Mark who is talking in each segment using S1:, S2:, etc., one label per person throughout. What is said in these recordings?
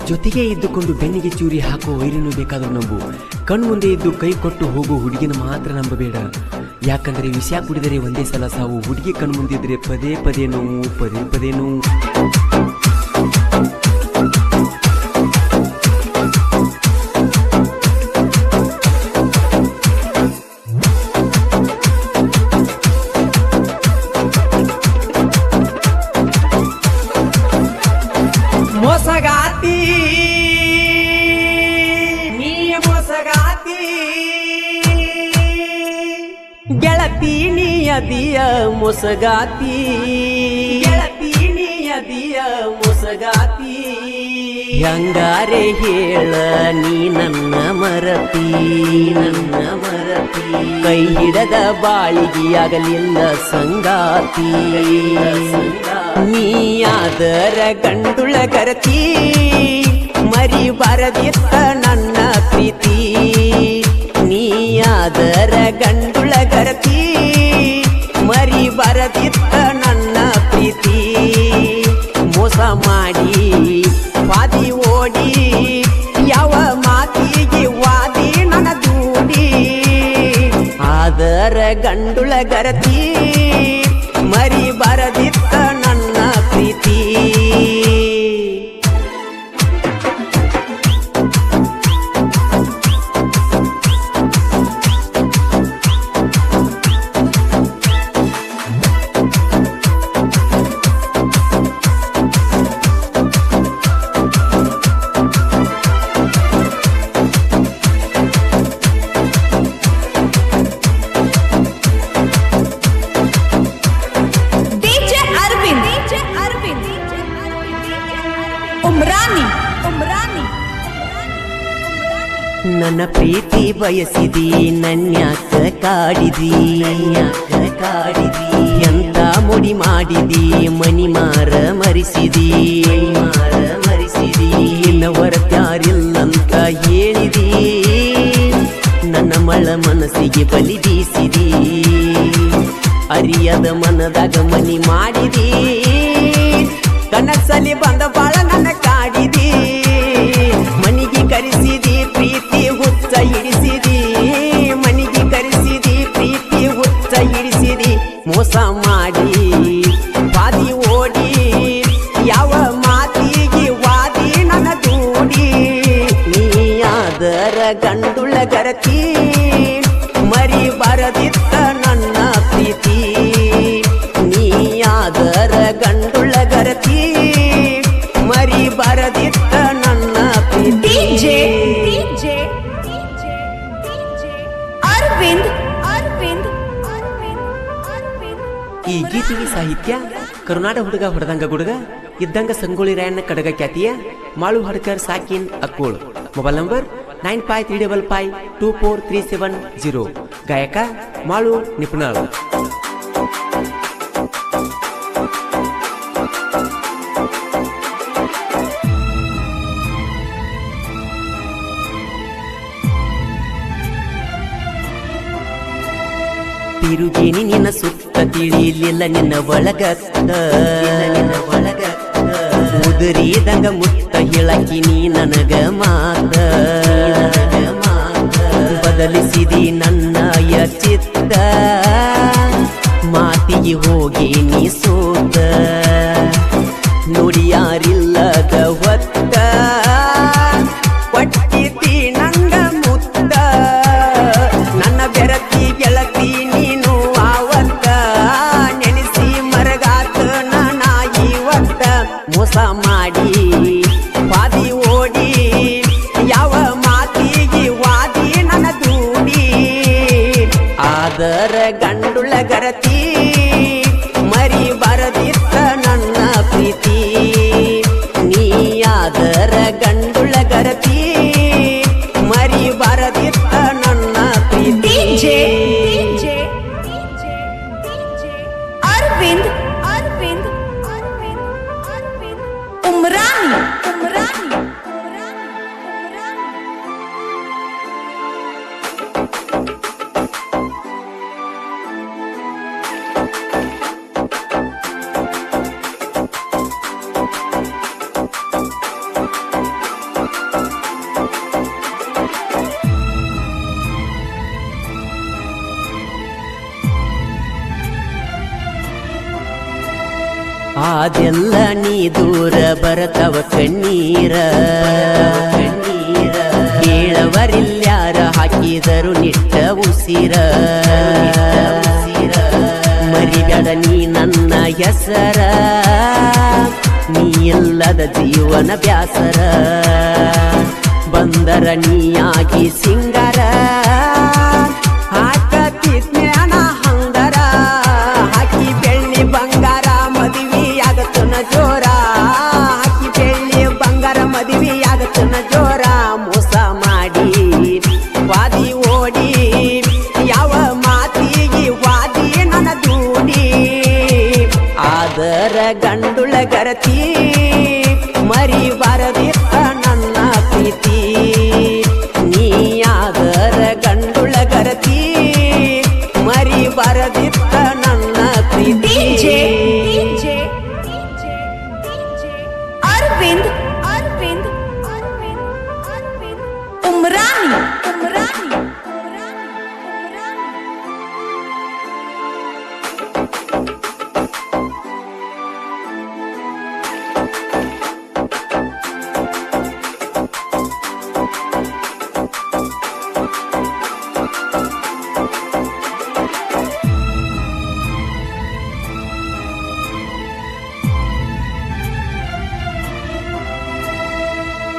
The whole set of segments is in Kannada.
S1: ಜೊತೆಗೆ ಇದ್ದುಕೊಂಡು ಬೆನ್ನಿಗೆ ಚೂರಿ ಹಾಕೋ ವೈರಿನೂ ಬೇಕಾದರೂ ನಂಬು. ಕಣ್ಮುಂದೆ ಇದ್ದು ಕೈ ಕೊಟ್ಟು ಹೋಗೋ ಹುಡುಗಿನ ಮಾತ್ರ ನಂಬಬೇಡ. ಯಾಕಂದರೆ ವಿಷ ಕುಡಿದರೆ ಒಂದೇ ಸಲ ಸಾವು. ಹುಡುಗಿ ಕಣ್ಮುಂದಿದ್ರೆ ಪದೇ ಪದೇ ನೋವು, ಪದೇ ಪದೇ ನೋವು.
S2: ಮೋಸಗಾತಿ ನೀ ಮೋಸಗಾತಿ ಗೆಳತಿ ನೀಯದಿಯ ಮೋಸಗಾತಿ ಗೆಳತಿ ನೀಯದಿಯ ಮೋಸಗಾತಿ.
S1: ಹೆಂಗಾರೆ ಹೇಳ ನೀ ನನ್ನ ಮರತಿ, ನನ್ನ ಮರತಿ. ಕೈ ಹಿಡದ ಬಾಳಿಗೆಯಾಗಲಿಲ್ಲ ಸಂಗಾತಿ. ನೀಯಾದರ ಗಂಡುಳ ಗರತಿ ಮರಿ ಬರದಿತ್ತ ನನ್ನ ಪ್ರೀತಿ. ನೀಯಾದರ ಗಂಡುಳ ಗರತಿ ಮರಿ ಬರದಿತ್ತ ನನ್ನ ಪ್ರೀತಿ. ಮೋಸ ಮಾಡಿ ವಾದಿ ಓಡಿ ಯಾವ ಮಾತಿಗೆ ವಾದಿ ನನ್ನ ದೂಡಿ. ಆದರ ಗಂಡುಳ ಗರತಿ ಮರಿ ಬರದಿತ್ತ ನನ್ನ ಪ್ರೀತಿ. ನನ್ನ ಪ್ರೀತಿ ಬಯಸಿದಿ ನನ್ಯಾಕ ಕಾಡಿದಿ, ನನ್ಯಾಕ ಕಾಡಿದಿ. ಎಂತ ಮುಡಿ ಮಾಡಿದಿ ಮನಿ ಮಾರ ಮರಿಸಿದಿ, ಮಾರ ಮರಿಸಿದಿ. ಇನ್ನವರತ್ಯಾರಿಲ್ಲಂತ ಹೇಳಿದಿ ನನ್ನ ಮಳ ಮನಸ್ಸಿಗೆ ಬಲಿ ಬೀಸಿದಿ. ಅರಿಯದ ಮನದಾಗ ಮನಿ ಮಾಡಿದಿ ಕನಸಲಿ ಬಂದ ಬಾಳ ನನ್ನ ಕಾಡಿದಿ. ಮನಿಗೆ ಕರೆಸಿದಿ ಪ್ರೀತಿ ಹುಚ್ಚ ಹಿಡಿಸಿದಿ, ಮನಿಗೆ ಕರೆಸಿದಿ ಪ್ರೀತಿ ಹುಚ್ಚ ಹಿಡಿಸಿದಿ. ಮೋಸ ಮಾಡಿ ವಾದಿ ಓಡಿ ಯಾವ ಮಾತಿಗೆ ವಾದಿ ನನ್ನ ದೂಡಿ. ನೀಯಾದರ ಗಂಡುಳ ಗರತಿ ಮರಿ ಬರದಿತ್ತ ನನ್ನ ಪ್ರೀತಿ. ನೀಯಾದರ ಗಂಡುಳ ಗರತಿ ಮರಿ ಬರದಿತ್ತ ನನ್ನ ಪ್ರೀತಿ.
S2: ಅರವಿಂದ್
S1: ಈ ಗೀತೆಗೆ ಸಾಹಿತ್ಯ ಕರುನಾಡ ಹುಡುಗ ಹೊಡೆದಂಗ ಗುಡುಗ ಇದ್ದಂಗ ಸಂಗೊಳ್ಳಿ ರಾಯಣ್ಣ ಕಡಗ ಖ್ಯಾತಿಯ ಮಾಳು ಹಡ್ಕರ್ ಸಾಕಿನ್ ಅಕ್ಕೋಳ್. Mobile number 9535524370. ಗಾಯಕ ಮಾಳು ನಿಪುಣಾಳ್. ತಿರುಗೇನಿ ನಿನ್ನ ಸುತ್ತ ತಿಳಿಲಿಲ್ಲ ನಿನ್ನ ಒಳಗತ್ತ, ನಿನ್ನ ಒಳಗತ್ತ. ಉದುರಿದಂಗ ಮುತ್ತ ಹೇಳಕಿ ನೀ ನನಗ ಮಾತ, ಬದಲಿಸಿದಿ ನನ್ನ ಚಿತ್ತ. ಮಾತಿಗೆ ಹೋಗಿ ನೀ ಸೋತ ನುಡಿ ಯಾರಿಲ್ಲದ ಹೊತ್ತ. ಕೊಟ್ಟಿದ್ದಿ ನಂಗ ಮುತ್ತ ನನ್ನ ಬೆರತಿ ಗೆಳತಿ ನೀನು ಆವತ್ತ. ನೆನೆಸಿ ಮರಗಾತ ನಾನ ಇವತ್ತ. ಮೋಸ ಮಾಡಿ ವಾದಿ ಓಡಿ ಯಾವ ಮಾತಿಗೆ ವಾದಿ ನನ್ನ ದೂಡಿ. ಆದರ ಗಂಡುಳ ಗರತಿ ಮರಿ ಬರದಿತ್ತ ನನ್ನ ಪ್ರೀತಿ. ನೀಯಾದರ ಗಂಡುಳ ಗರತಿ ಮರಿ ಬರದಿತ್ತ ನನ್ನ ಪ್ರೀತಿ.
S2: ಅರವಿಂದ್ ಉಮ್ರಾನಿ ಹಾದೆಲ್ಲ ನೀ ದೂರ ಬರತವ ಕಣ್ಣೀರ ಕೇಳವರಿಲ್ಯಾರ ಹಾಕಿದರು ನಿಟ್ಟ ಉಸಿರ ಮರಿಬೇಡ ನೀ ನನ್ನ ಹೆಸರ ನೀ ಇಲ್ಲದ ಜೀವನ ಬ್ಯಾಸರ ಬಂದರ ನೀಯಾಗಿ ಸಿಂಗರ ಹಾಕತಿ ಜ್ಞಾನ ಹಂಗರ ಹಾಕಿ ಬೆಳ್ಳಿ ಬಂಗಾರ ಮದುವೆಯಾಗತನ ಜೋರ ಹಾಕಿ ಬೆಳ್ಳಿ ಬಂಗಾರ ಮದುವೆಯಾಗತನ ಜೋರ ಮೋಸ ಮಾಡಿ ವಾದಿ ಓಡಿ ಯಾವ ಮಾತಿಗೆ ವಾದಿ ನನ್ನ ದೂಡಿ ಆದರ ಗಂಡುಳ ಗರತಿ ಮರಿ ಬರದಿತ್ತ ನನ್ನ ಪ್ರೀತಿ ನೀ ಆದರ ಗಂಡುಳ ಗರತಿ ಮರಿ ಬರದಿತ್ತ ನನ್ನ ಪ್ರೀತಿ
S3: ಅರವಿಂದ್ ಉಮ್ರಾನಿ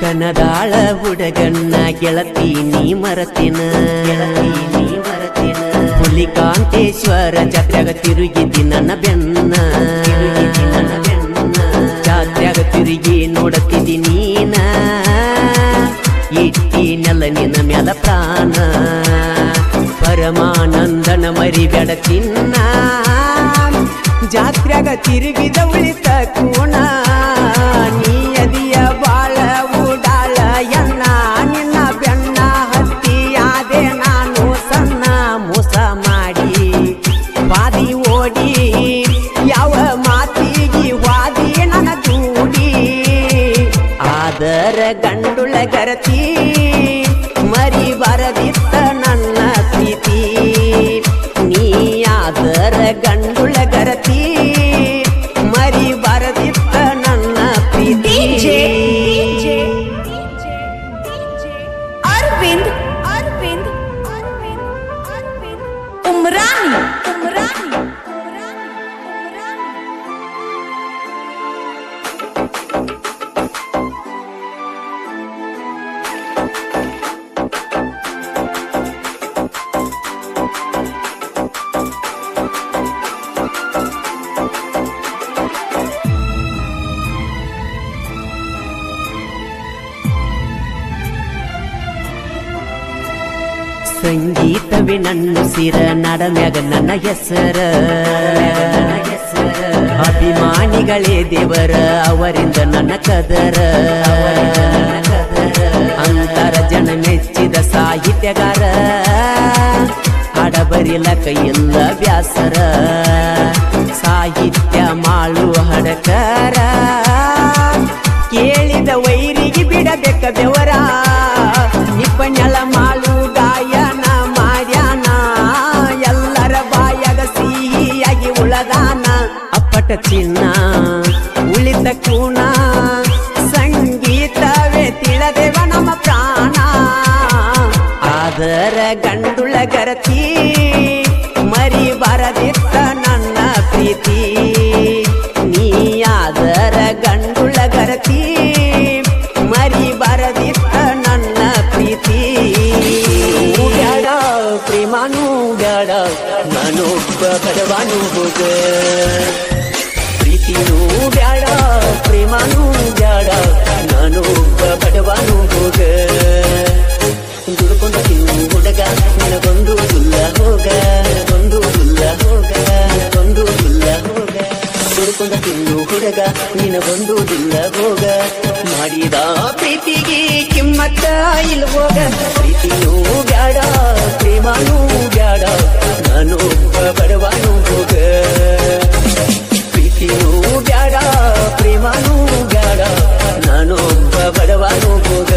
S2: ಕನದಾಳ ಹುಡುಗನ್ನ ಗೆಳತಿ ನೀ ಮರತಿನ ಹುಲಿಕಾಂತೇಶ್ವರ ಜಾತ್ರೆಗ ತಿರುಗಿದಿ ನನ್ನ ಬೆನ್ನ ಜಾತ್ರೆಗ ತಿರುಗಿ ನೋಡತಿದಿ ನೀನ ಇಟ್ಟಿನೆಲ್ಲ ನಿನ್ನ ಮ್ಯಾಲ ಪ್ರಾಣ ಪರಮಾನಂದನ ಮರಿಬೇಡ ಚಿನ್ನ ಜಾತ್ರೆಗ ತಿರುಗಿದ ಉಳಿತ ಕೂಣ ನೀ ಅದಿಯ ಬಾಳ ಉಡಾಳ ಎನ್ನ ನಿನ್ನ ಬೆನ್ನ ಹತ್ತಿಯಾದೆ ನಾನು ಸಣ್ಣ ಮೋಸ ಮಾಡಿ ವಾದಿ ಓಡಿ ಯಾವ ಮಾತಿಗೆ ವಾದಿ ನನ್ನ ದೂಡಿ ಆದರ ಗಂಡುಳ ಗರತಿ ಮರಿ ಬರದಿತ್ತ ನನ್ನ ಪ್ರೀತಿ ನೀ ಆದರ ಗಂಡುಳ ಗರತಿ ಮರಿ ಬರದಿತ್ತ ನನ್ನ ಪ್ರೀತಿ
S3: ಅರವಿಂದ್ ಉಮ್ರಾನಿ
S2: ಸಂಗೀತವೇ ನನ್ನ ಸಿರ ನಡಮ್ಯಾಗ ನನ್ನ ಹೆಸರ ಅಭಿಮಾನಿಗಳೇ ದೇವರ ಅವರಿಂದ ನನ್ನ ಕದರ ಅಂತರ ಜನ ಮೆಚ್ಚಿದ ಸಾಹಿತ್ಯಗಾರ ಹಾಡಬರಿಲ ಕೈಯಲ್ಲ ಬ್ಯಾಸರ ಸಾಹಿತ್ಯ ಮಾಳು ಹಡಕರ ಕೇಳಿದ ವೈರಿಗೆ ಬಿಡಬೇಕ ಬೆವರ ನಿಪ್ಪನೆಲ ಮಾಳು ಗಾಯನ ಮಾಡ್ಯಾನ ಎಲ್ಲರ ಬಾಯಾಗ ಸಿಹಿಯಾಗಿ ಉಳದಾನ ಅಪ್ಪಟ ಚಿನ್ನ ಉಳಿದ ಕೂಣ ಸಂಗೀತವೇ ತಿಳದೇವ ನಮ್ಮ ಪ್ರಾಣ ಆದರ ಗಂಡುಳ ಗರತಿ ಮರಿ ಬರದಿತ್ತ ನನ್ನ ಪ್ರೀತಿ ನೀ ಆದರ ಗಂಡುಳ ಗರತಿ ಮರಿ ಬರದಿತ್ತ ನನ್ನ ಪ್ರೀತಿ ಬ್ಯಾಡ ಪ್ರೇಮಾನು ಬ್ಯಾಡ ನಾನೊಬ್ಬ ಬಡವಾನು ಹೋಗ ಪ್ರೀತಿನೂ ಬ್ಯಾಡ ಪ್ರೇಮಾನು ಬ್ಯಾಡ ನಾನೊಬ್ಬ ಬಡವಾನು ಹೋಗ ದುಡ್ಕೊಂಡು ತಿನ್ನು ಹುಡುಗ ನನಗೊಂದು ದುಲ್ಲ ಹೋಗ ನನಗೊಂದು ದುಲ್ಲ ಹೋಗ ನನಗೊಂದು ದುಲ್ಲ ಹೋಗ ದುಡ್ಕೊಂಡ ತಿನ್ನು ಹುಡುಗ ನಿನಗೊಂದು ದುಲ್ಲ ಹೋಗ ಮಾಡಿದ ಪ್ರೀತಿಗೆ ಕಿಮ್ಮತ್ತ ಇಲ್ವೋಗ ಪ್ರೀತಿನೂ ಬ್ಯಾಡ ಪ್ರೇಮಾನೂ ಬ್ಯಾಡ ನಾನೊಬ್ಬ ಬಡವಾನು ಹೋಗ ಪ್ರೀತಿನೂ ಬ್ಯಾಡ ಪ್ರೇಮಾನೂ ಬ್ಯಾಡ ನಾನೊಬ್ಬ ಬಡವಾನು ಹೋಗ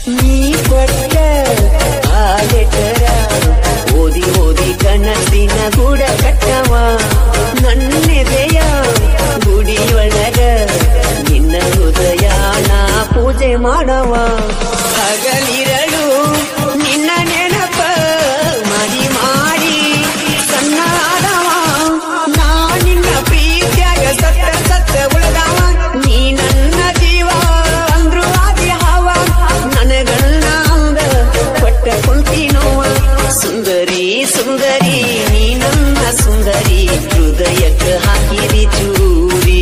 S2: ನೀ ಕೊಟ್ಟ ಆ ಲೆಟರ ಓದಿ ಓದಿ ಕನಸಿನ ಗೂಡ ಕಟ್ಟವ ನನ್ನೆದೆಯ ಗುಡಿಯೊಳಗ ನಿನ್ನ ಹೃದಯ ನಾ ಪೂಜೆ ಮಾಡವ ಹಗಲಿರಳು ನಿನ್ನ ನೆನಪ ಮಾಡಿ ಮಾಡಿ ಸಣ್ಣ ಆದವ ನಾ ನಿನ್ನ ಪ್ರೀತಿಯಾಗ ಸತ್ತ ಸತ್ತ ಉಳಿದವ ನೀ ನನ್ನ ಜೀವ ಅಂದ್ರು ಆದಿ ಹಾವ ನನಗಣ್ಣ ಅಂದ ಕೊಟ್ಟ ಕುಂತಿನೋವ ಸುಂದರಿ ಸುಂದರಿ ನೀ ನನ್ನ ಸುಂದರಿ ಹೃದಯಕ್ಕೆ ಹಾಕಿರಿ ಚೂರಿ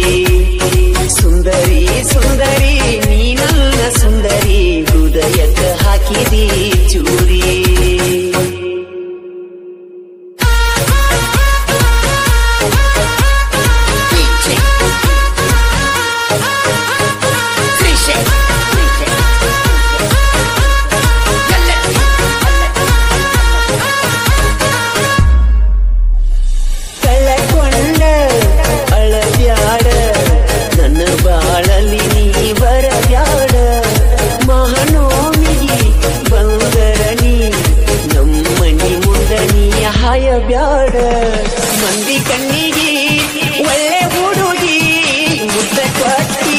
S2: ಸುಂದರಿ ಸುಂದರಿ ನೀ ನನ್ನ ಸುಂದರಿ ಹೃದಯಕ್ಕೆ ಹಾಕಿರಿ ಚೂರಿ ಕಳಕೊಂಡ ಅಳಬ್ಯಾಡ ನನ್ನ ಬಾಳಲಿ ನೀ ಬರಬ್ಯಾಡ ಮಹಾನೋಮಿಗಿ ಬಂದರ ನೀ ನಮ್ಮನಿ ಮುಂದ ನೀ ಹಾಯಬ್ಯಾಡ ಮಂದಿ ಕಣ್ಣಿಗಿ ಒಳ್ಳೆ ಹುಡುಗಿ ಮುದ್ದ ಕೊಟ್ಟಿ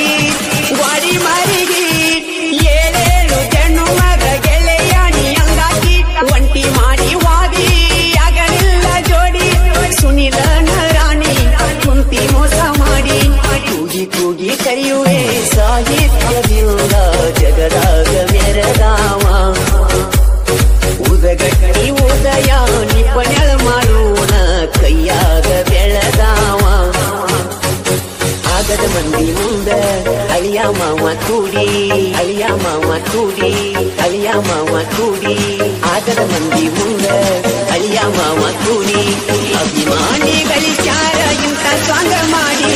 S2: ವಾಡಿ ಮಾರಿಗಿ ಏಳೇಳು ಜಣ್ಣು ಮಗ ಗೆಳೆಯ ನೀ ಹಂಗಾಗಿ ಒಂಟಿ ಮಾಡಿ ವಾದಿ ಆಗಲಿಲ್ಲ ಜೋಡಿ ಸುನಿಲನ ರಾಣಿ ಕುಂತಿ ಮೋಸ ಮಾಡಿ ಕೂಗಿ ಕೂಗಿ ಕರೆಯುವೆ ಸಾಹಿತ್ಯದಿಂದ ಜಗದಾಗ ಮೆರೆದಾವ ಉದಗಟ್ಟಿ ಉದಯ ನಿಪಣಳ ಮಾಡೋಣ ಕೈಯಾಗ ಬೆಳೆದಾವ ಆಗದ ಮಂದಿ ಮುಂದ ಅಳಿಯ ಮಾವ ಕೂಡಿ ಅಳಿಯ ಮಾವ ಕೂಡಿ ಅಳಿಯ ಮಾವ ಕೂಡಿ ಆಗದ ಮಂದಿ ಮುಂದ ಅಳಿಯ ಮಾವ ಕೂಡಿ ಅಭಿಮಾನಿಗಳಿಚಾರ ಇಂಥ ಸ್ವಂಗ ಮಾಡಿ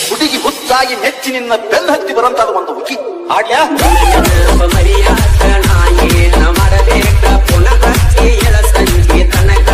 S3: ಹುಡುಗಿ ಹುಚ್ಚಾಗಿ ನೆಚ್ಚಿ ನಿನ್ನ ಬೆನ್ನು ಹತ್ತಿ ಬರಂತಾದ ಒಂದು ಹುಡುಗಿ ಆಡ್ಯಾ
S2: ಮಾಡಬೇಕ ಪುನಃ ಎಳ ಸಂಜೆ ತನಕ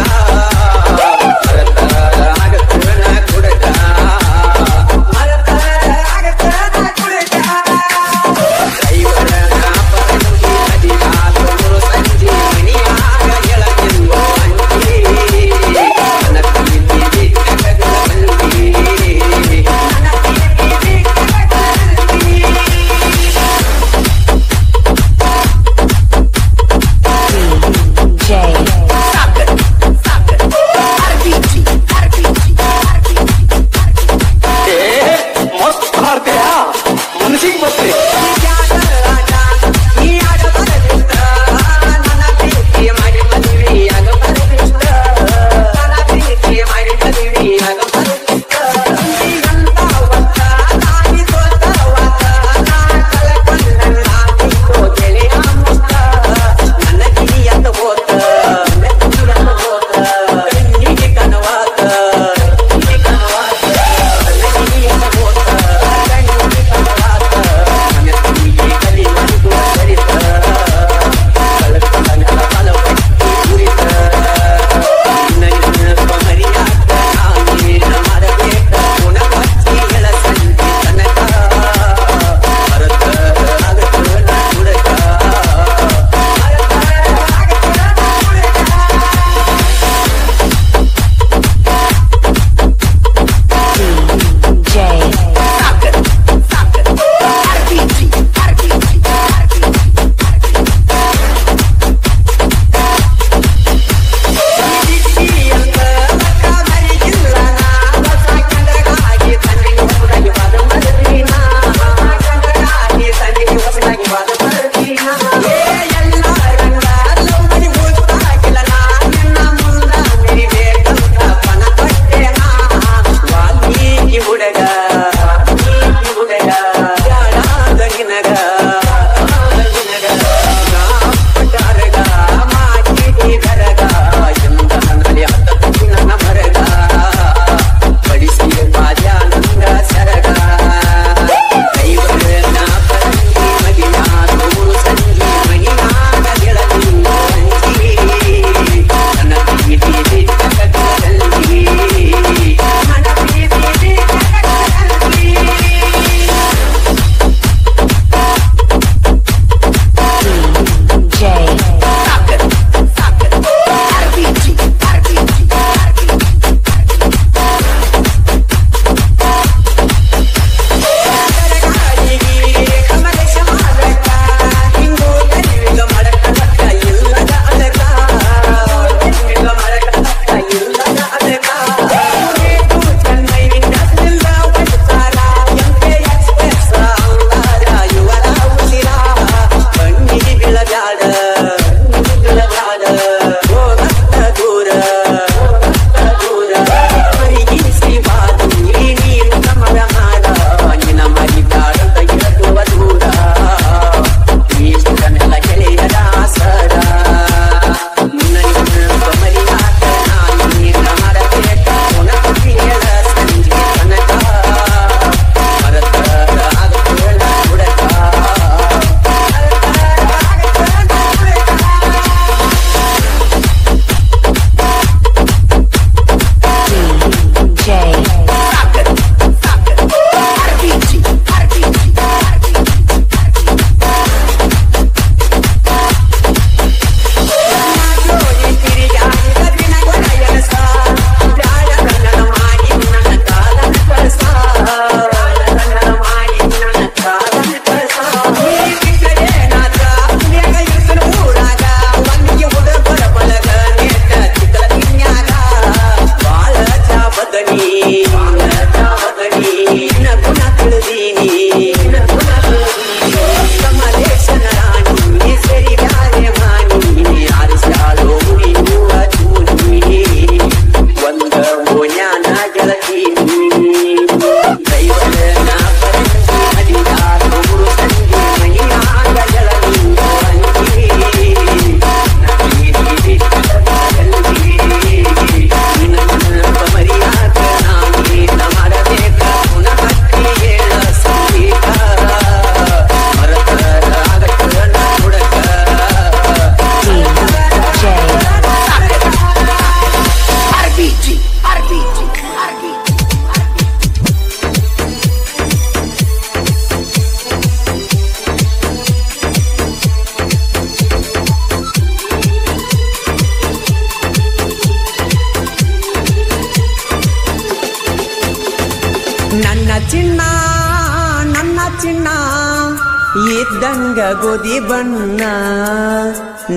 S2: ಇದ್ದಂಗ ಗೋಧಿ ಬಣ್ಣ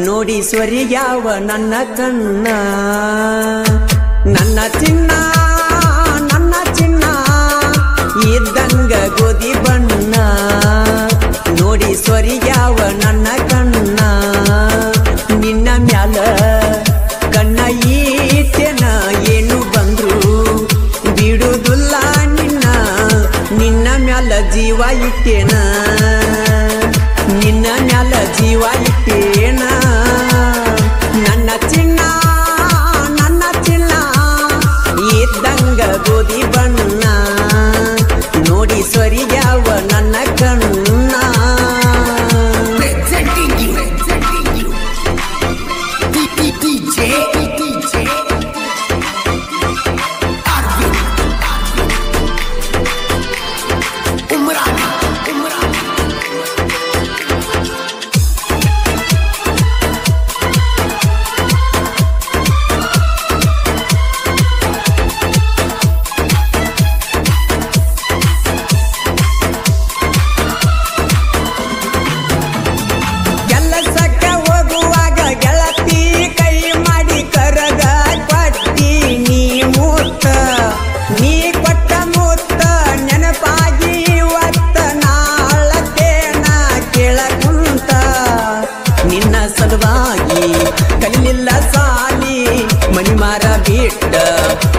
S2: ನೋಡಿ ಸ್ವರಿಗ್ಯಾವ ನನ್ನ ಕಣ್ಣ ನನ್ನ ಚಿನ್ನ ನನ್ನ ಚಿನ್ನ ಇದ್ದಂಗ ಗೋಧಿ ಬಣ್ಣ ನೋಡಿ ಸ್ವರಿಗ್ಯಾವ ನನ್ನ ಕಣ್ಣ ನಿನ್ನ ಮ್ಯಾಲ ಕಣ್ಣ ಈಟೆನ ಏನು ಬಂದ್ರು ಬಿಡುವುದಿಲ್ಲ ನಿನ್ನ ನಿನ್ನ ಮ್ಯಾಲ ಜೀವ ಇಟ್ಟೇನ ನಿನ್ನ ಮ್ಯಾಲ ಜೀವ ಇಟ್ಟೇನ ನನ್ನ ಚಿನ್ನ ನನ್ನ ಚಿನ್ನ ಇದ್ದಂಗ ಗೋಧಿ ಬಣ್ಣ ನೋಡಿ ಸ್ವರಿಗ್ಯಾವ ನನ್ನ ಕಣ್ಣ ಕಲಿಲಿಲ್ಲ ಸಾಲಿ ಮನಿ ಮಾರ ಬಿಟ್ಟ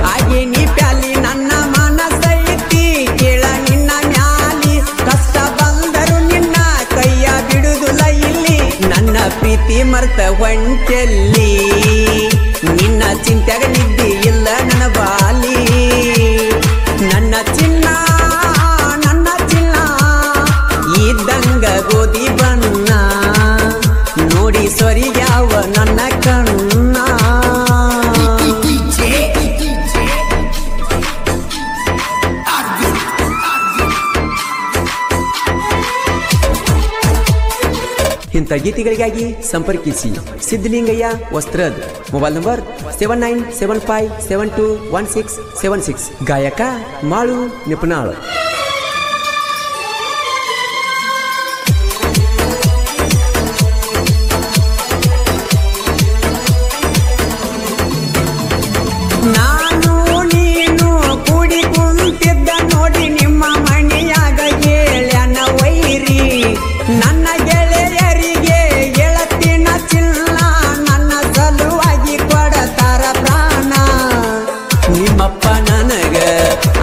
S2: ಹಾಗೆ ನೀ ಪ್ಯಾಲಿ ನನ್ನ ಮನಸೈತಿ ಕೇಳ ನಿನ್ನ ಮ್ಯಾಲಿ ಕಷ್ಟ ಬಂದರು ನಿನ್ನ ಕೈಯ ಬಿಡುವುದಿಲ್ಲ ಇಲ್ಲಿ ನನ್ನ ಪ್ರೀತಿ ಮರ್ತ ಹೊಂಟೆಲ್ಲಿ ನಿನ್ನ ಚಿಂತೆಗ ನಿದ್ದೆ ಇಲ್ಲ ನನ್ನ ಬಾಲಿ ನನ್ನ ಚಿನ್ನ ನನ್ನ ಚಿನ್ನ ಇದ್ದಂಗ ಗೋಧಿ ಬಣ್ಣ ನೋಡಿ ಸ್ವರಿಗ್ಯಾವ ನನ್ನ ಕಣ್ಣ ಇಂಥ ಗೀತೆಗಳಿಗಾಗಿ ಸಂಪರ್ಕಿಸಿ ಸಿದ್ಧಲಿಂಗಯ್ಯ ವಸ್ತ್ರದ್ ಮೊಬೈಲ್ ನಂಬರ್ 7975721676 ಗಾಯಕ ಮಾಳು ನಿಪುಣಾಳ್. ನಾನು ನೀನು ಕೂಡಿ ಕುಂತಿದ್ದ ನೋಡಿ ನಿಮ್ಮ ಮಣಿಯಾಗ ಹೇಳ್ಯಾನ ವೈರಿ ನನ್ನ ಗೆಳೆಯರಿಗೆ ಗೆಳತಿನ ಚಿನ್ನ ನನ್ನ ಸಲುವಾಗಿ ಕೊಡತಾರ ಪ್ರಾಣ ನಿಮ್ಮಪ್ಪ ನನಗ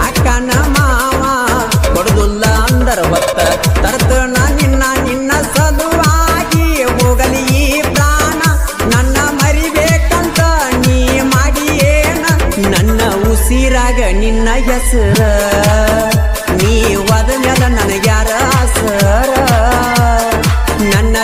S2: ಅಕ್ಕನ ಮಾವ ಕೊಡುದಿಲ್ಲ ಅಂದರ ಹೊತ್ತ ತರ್ತನ ನಿನ್ನ ನಿನ್ನ ಸಲುವಾಗಿ ಹೋಗಲಿ ಈ ಪ್ರಾಣ ನನ್ನ ಮರಿಬೇಕಂತ ನೀ ಮಾಡಿಯೇನ ನನ್ನ ಉಸಿರಾಗ ನಿನ್ನ ಹೆಸರ ನೀ ಹೋದ ಮೇಲೆ ನನಗ್ಯಾರ ಆಸರ ನನ್ನ